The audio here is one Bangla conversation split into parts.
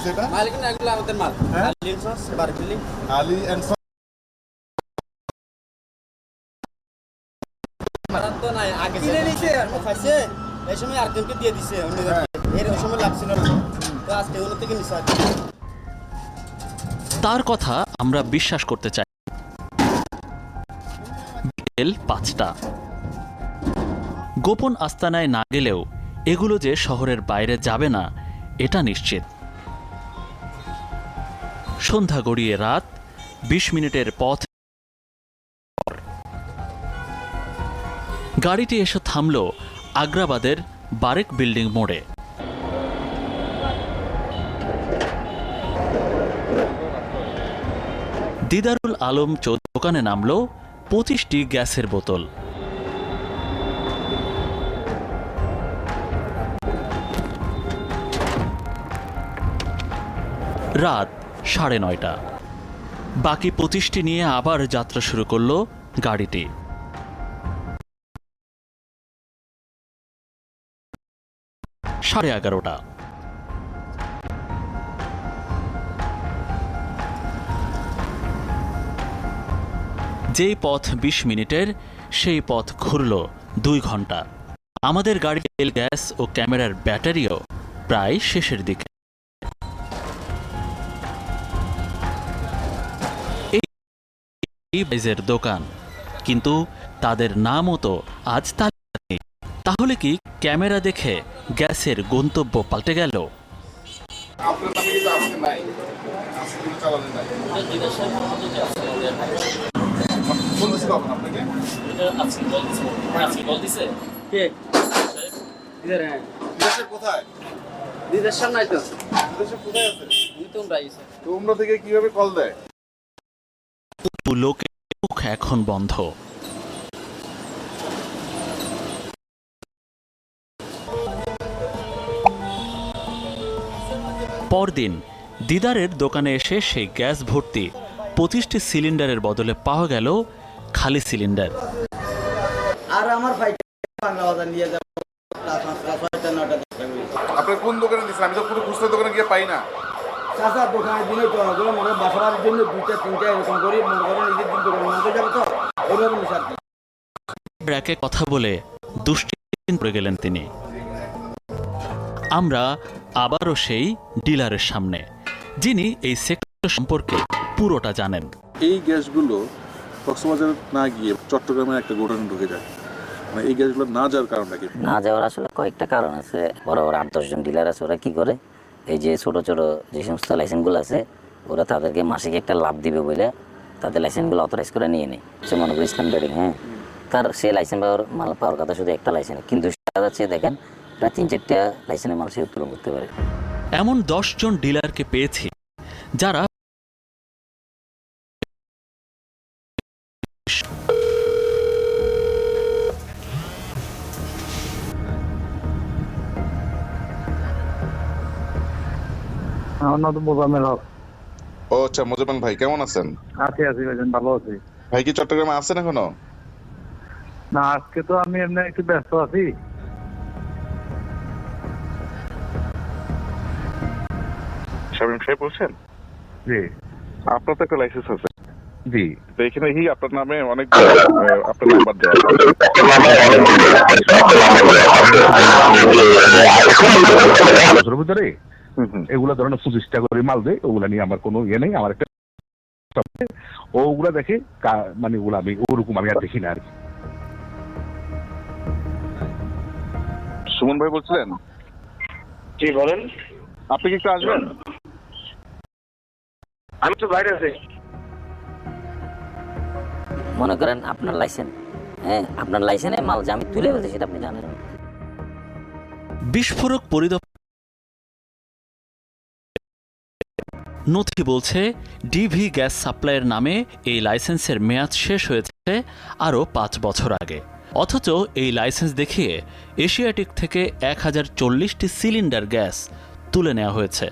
সেটা মালিক না, এগুলো আমাদের মাল। হ্যাঁ? আলী এন্ড সন্স, বারবিলি। আলী এন্ড তারা তো নাই, আগে কিনে নিছে আর খাইছে। এই সময় আরেকজনকে দিয়ে দিছে অন্যজনকে। এর ওই সময় লাভ ছিল না। তো আজকে ওগুলো থেকে নিছে আর কি। তার কথা আমরা বিশ্বাস করতে চাই। বিকেল ৫টা। গোপন আস্তানায় না গেলেও এগুলো যে শহরের বাইরে যাবে না এটা নিশ্চিত। সন্ধ্যা গড়িয়ে রাত, ২০ মিনিটের পথ। গাড়িটি এসে থামল আগ্রাবাদের বারেক বিল্ডিং মোড়ে। দিদারুল আলম দোকানে নামল ২৫টি গ্যাসের বোতল। রাত ৯:৩০। বাকি ২৫টি নিয়ে আবার যাত্রা শুরু করল গাড়িটি। ১১:৩০। যেই পথ ২০ মিনিটের, সেই পথ ঘুরল ২ ঘন্টা। আমাদের গাড়ির তেল, গ্যাস ও ক্যামেরার ব্যাটারিও প্রায় শেষের দিকে। এই বাইজের দোকান, কিন্তু তাদের নামও তো আজ তালিকায় নেই। তাহলে কি ক্যামেরা দেখে গ্যাসের গন্তব্য পাল্টে গেল? আপনার নামে কিন্তু আজকে নাই, আজকে কিন্তু চালানো নাই। ফোন দিছিল কখন আপনাকে? কে? ইধার হ্যাঁ। বিদেশের কোথায়? দিদার সামনে তো। বিদেশে কোথায় আছে? আমি তো উমরা আইছি। তো উমরা থেকে কিভাবে কল দেয়? লোকের মুখ এখন বন্ধ। পরদিন দিদারের দোকানে এসে সেই গ্যাস ভর্তি ২৫টি সিলিন্ডারের বদলে পাওয়া গেল খালি সিলিন্ডার। আর আমার ভাই বাংলা বাজার নিয়ে যাবো রাত ৫টা ৬টা ৯টা ১০টা করে। আপনার কোন দোকানে দিচ্ছেন? আমি তো পুরো খুচরা দোকানে গিয়ে পাই না। চাচার দোকানে দিলে তো ওগুলো মনে হয় বাসা বাড়ির জন্য ২টা ৩টা এরকম করি মনে করেন নিজের দিন দোকানে মানতে যাবো তো ওইভাবে মিশার কি। ব্র্যাকে কথা বলে দুশ্চিন্তায় পড়ে গেলেন তিনি। আমরা আবারও সেই ডিলারের সামনে, যিনি এই সেক্টর সম্পর্কে পুরোটা জানেন। এই গ্যাসগুলো কক্সবাজার না গিয়ে চট্টগ্রামের একটা গোডাউনে ঢুকে যায়। মানে এই গ্যাসগুলো না যাওয়ার কারণটা কি? না যাওয়ার আসলে কয়েকটা কারণ আছে। বড় বড় ৮-১০ জন ডিলার আছে, ওরা কি করে এই যে ছোট ছোট যে সমস্ত লাইসেন্সগুলো আছে ওরা তাদেরকে মাসিক একটা লাভ দিবে বলে তাদের লাইসেন্সগুলো অথরাইজ করে নিয়ে নেয়। সে মনে করি ইসলাম ট্রেডিং, হ্যাঁ, তার সে লাইসেন্স মাল পাওয়ার কথা শুধু একটা লাইসেন্স, কিন্তু দেখা যাচ্ছে দেখেন প্রায় ৩-৪টা লাইসেন্সের মাল সে উত্তোলন করতে পারে। এমন ১০ জন ডিলারকে পেয়েছি যারা আমার নাম তো মোজাম্মেল হক। ও আচ্ছা, মোজাম্মেল ভাই কেমন আছেন? আছি আছি ভাইজান, ভালো আছি। ভাই কি চট্টগ্রামে আছেন এখনো? না, আজকে তো আমি এমনি একটু ব্যস্ত আছি। শামীম সাহেব বলছেন? জি আপনার তো একটা লাইসেন্স আছে, জি। তো এখানে দেখি আপনার নামে অনেক আপনার নাম্বার দেওয়া বছরের ভিতরে এগুলা ধরনের ২৫টা করে মাল দেয়, ওগুলা নিয়ে আমার কোনো ইয়ে নেই। আমার একটা ওগুলা দেখে মানে ওগুলা আমি ওরকম আমি আর দেখি না আর কি। সুমন ভাই বলছিলেন? জি বলেন। আপনি কি একটু আসবেন? আমি তো বাইরে আছি। মনে করেন আপনার লাইসেন্স, হ্যাঁ, আপনার লাইসেন্সে মাল যে আমি তুলে ফেলছি সেটা আপনি জানেন। বিস্ফোরক পরিদর্শন নথি বলছে ডিভি গ্যাস সাপ্লাইয়ের নামে এই লাইসেন্সের মেয়াদ শেষ হয়েছে আরও ৫ বছর আগে। অথচ এই লাইসেন্স দেখিয়ে এশিয়াটিক থেকে ১০৪০টি সিলিন্ডার গ্যাস তুলে নেওয়া হয়েছে।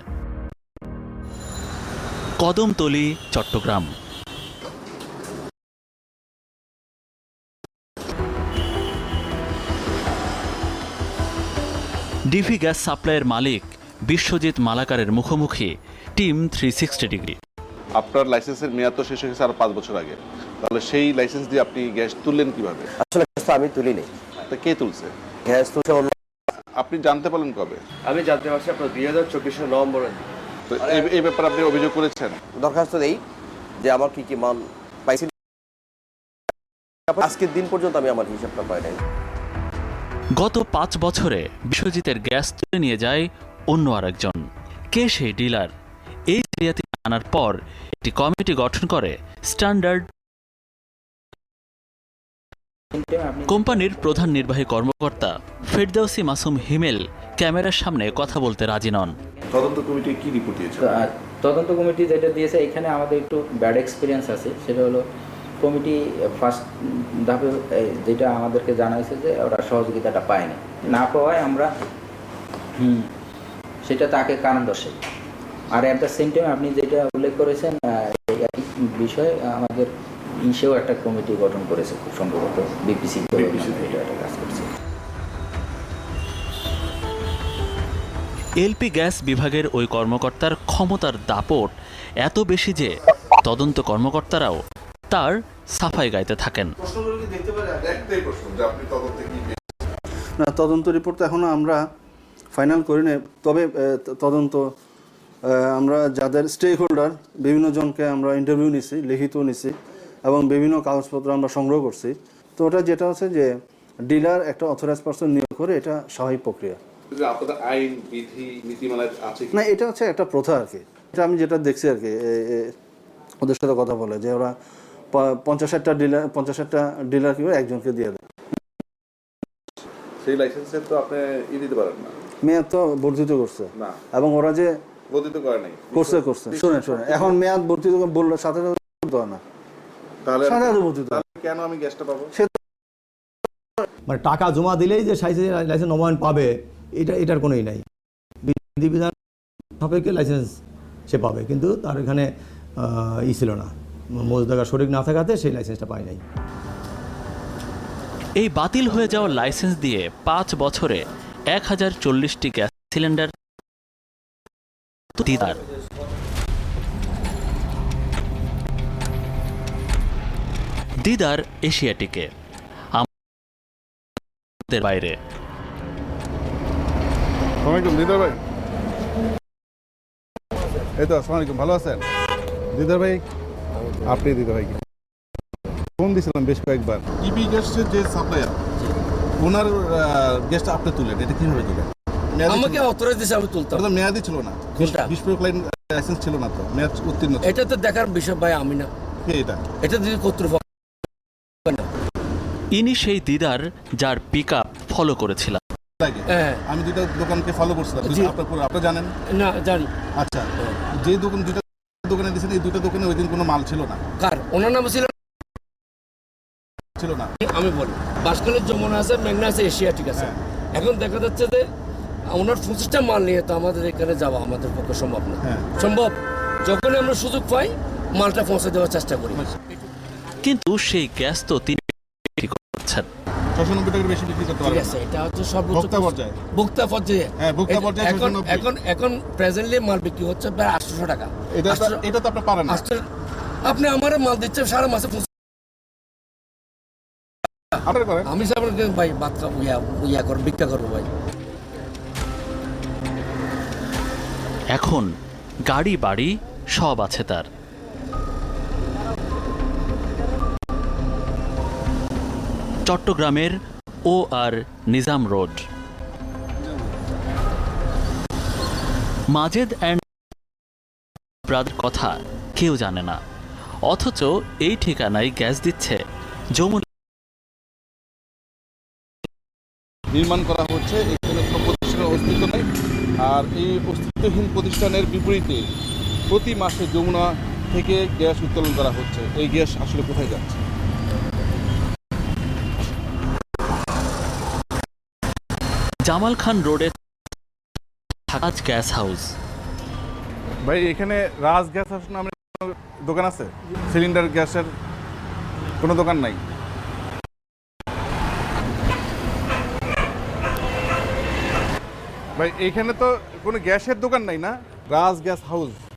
কদমতলী, চট্টগ্রাম। ডিভি গ্যাস সাপ্লাইয়ের মালিক বিশ্বজিৎ মালাকারের মুখোমুখি টিম 360 ডিগ্রি। আপনার লাইসেন্সের মেয়াদ তো শেষ হয়ে গেছে আরো 5 বছর আগে, তাহলে সেই লাইসেন্স দিয়ে আপনি গ্যাস তুললেন কিভাবে? আসলে গ্যাস তো আমি তুলিনি, তা কে তুলছে? গ্যাস তুলছে অন্য। আপনি জানতে পারলেন কবে? আমি জানতে পারছি আপনার 2024 নভেম্বরের দিন। তো এই ব্যাপারে আপনি অভিযোগ করেছেন? দরখাস্ত দেই যে আমার কি কি মাল পাইছি, আজকের দিন পর্যন্ত আমি আমার হিসাবটা পাই নাই। গত 5 বছরে বিশ্বজিতের গ্যাস তুলে নিয়ে যায় অন্য আরেকজন। কে সেই ডিলার? এই জালিয়াতি আনার পর একটি কমিটি গঠন করে স্ট্যান্ডার্ড। কোম্পানির প্রধান নির্বাহী কর্মকর্তা ফেরদৌসী মাসুম হিমেল ক্যামেরার সামনে কথা বলতে রাজি নন। তদন্ত কমিটি কি রিপোর্ট দিয়েছে? তদন্ত কমিটি যেটা দিয়েছে, এখানে আমাদের একটু ব্যাড এক্সপিরিয়েন্স আছে। সেটা হলো কমিটি ফার্স্ট ধাপে যেটা আমাদেরকে জানাইছে যে ওরা সহযোগিতাটা পায়নি, না পাওয়ায় আমরা সেটা তাকে কারণ দর্শাই। আর অ্যাট দ্য সেম টাইম আপনি যেটা উল্লেখ করেছেন এই বিষয়ে আমাদের ইসেও একটা কমিটি গঠন করেছে, খুব সম্ভবত বিপিসি এটা একটা কাজ করছে। এলপি গ্যাস বিভাগের ওই কর্মকর্তার ক্ষমতার দাপট এত বেশি যে তদন্ত কর্মকর্তারাও তার সাফাই গাইতে থাকেন। না, তদন্ত রিপোর্ট তো এখনও আমরা ফাইনাল করি না, তবে তদন্ত আমরা যাদের স্টেক হোল্ডার বিভিন্ন জনকে আমরা ইন্টারভিউ নিছি, লিখিত নিছি এবং বিভিন্ন কাগজপত্র আমরা সংগ্রহ করছি। তো ওটা যেটা হচ্ছে যে ডিলার একটা অথরাইজ পারসন নিয়োগ করে, এটা স্বাভাবিক প্রক্রিয়া। আপনাদের আইন বিধি নীতিমালা আছে না, এটা হচ্ছে একটা প্রথা আর কি। এটা আমি যেটা দেখছি আর কি, ওদের সাথে কথা বলে যে ওরা 50-60টা ডিলার কি করে একজনকে দিয়ে দেয়। সেই লাইসেন্সের তো আপনি দিতে পারেন না, মেয়াদ তো বর্ধিত করছে না, এবং ওরা যে বর্ধিত করে নাই করছে শুনে এখন মেয়াদ বর্ধিত বললে সাথে সাথে না, তাহলে সাথে সাথে বর্ধিত কেন আমি গ্যাসটা পাবো? মানে টাকা জমা দিলেই যে লাইসেন্স নবায়ন পাবে এটার কোনোই নাই। বিধিবিধান সাপেক্ষে লাইসেন্স সে পাবে, কিন্তু তার এখানে ছিল না, মজুদাগার শরিক না থাকাতে সেই লাইসেন্সটা পায় নাই। এই বাতিল হয়ে যাওয়া লাইসেন্স দিয়ে 5 বছরে 1040টি গ্যাস সিলিন্ডার দিদার। দিদার এশিয়াটিকে আমাদের বাইরে। দিদার ভাই, এই তো আসসালামু আলাইকুম, ভালো আছেন? দিদার ভাই, আপনি দিদার ভাই ফোন দিয়েছিলাম বেশ কয়েকবার। ইবি গ্যাসের যে সাপ্লায়ার, ওনার গ্যাসটা আপনি তুলেন, এটা কিভাবে তুলেন? আমাকে অথরাইজ দিয়েছে, আমি তুলতাম। এটা মেয়াদি ছিল না, বিস্ফোরক লাইসেন্স ছিল না, তো মেয়াদ উত্তীর্ণ। এটা তো দেখার বিষয় ভাই, আমি না। এটা যদি কর্তৃপক্ষ। ইনি সেই দিদার যার পিকআপ ফলো করেছিলাম। আমি দুইটা দোকানকে ফলো করছিলাম, আপনি জানেন? না, জানি। আচ্ছা, যে দুইটা দোকানে দিয়েছেন, এই দুইটা দোকানে ওই দিন কোনো মাল ছিল না। কার? ওনার নাম ছিল না। আমি বলি বাসকালের যমুনা আছে, মেঘনা আছে, এশিয়া, ঠিক আছে। এখন দেখা যাচ্ছে যে ওনার 25টা মাল নিয়ে তো আমাদের এখানে যাওয়া আমাদের পক্ষে সম্ভব না। সম্ভব যখনই আমরা সুযোগ পাই মালটা পৌঁছে দেওয়ার চেষ্টা করি। কিন্তু সেই গ্যাস তো তিনি বিক্রি করছেন 690 টাকার বেশি বিক্রি করতে পারবেন না। এটা হচ্ছে সর্বোচ্চ ভোক্তা পর্যায়ে। এখন প্রেজেন্টলি মাল বিক্রি হচ্ছে প্রায় 800 টাকা। এটা তো আপনি পারেন না। আপনি আমার মাল দিচ্ছেন সারা মাসে আমি ভাই বাচ্চা ভিক্ষা করবো ভাই। এখন গাড়ি বাড়ি সব আছে তার। চট্টগ্রামের OR Nizam road, Majed and brother কথা কেউ জানে না, অথচ এই ঠিকানায় গ্যাস দিচ্ছে যমুনা। নির্মাণ করা হচ্ছে, এখানে কোনো প্রতিষ্ঠানের অস্তিত্ব নেই। আর এই অস্তিত্বহীন প্রতিষ্ঠানের বিপরীতে প্রতি মাসে যমুনা থেকে গ্যাস উত্তোলন করা হচ্ছে। এই গ্যাস আসলে কোথায় যাচ্ছে? জামাল খান রোডে রাজ গ্যাস হাউস। ভাই, এখানে রাজ গ্যাস হাউস নামে দোকান আছে? সিলিন্ডার গ্যাসের কোনো দোকান নাই? ভাই এইখানে তো কোনো গ্যাসের দোকান নাই না? রাজ গ্যাস হাউস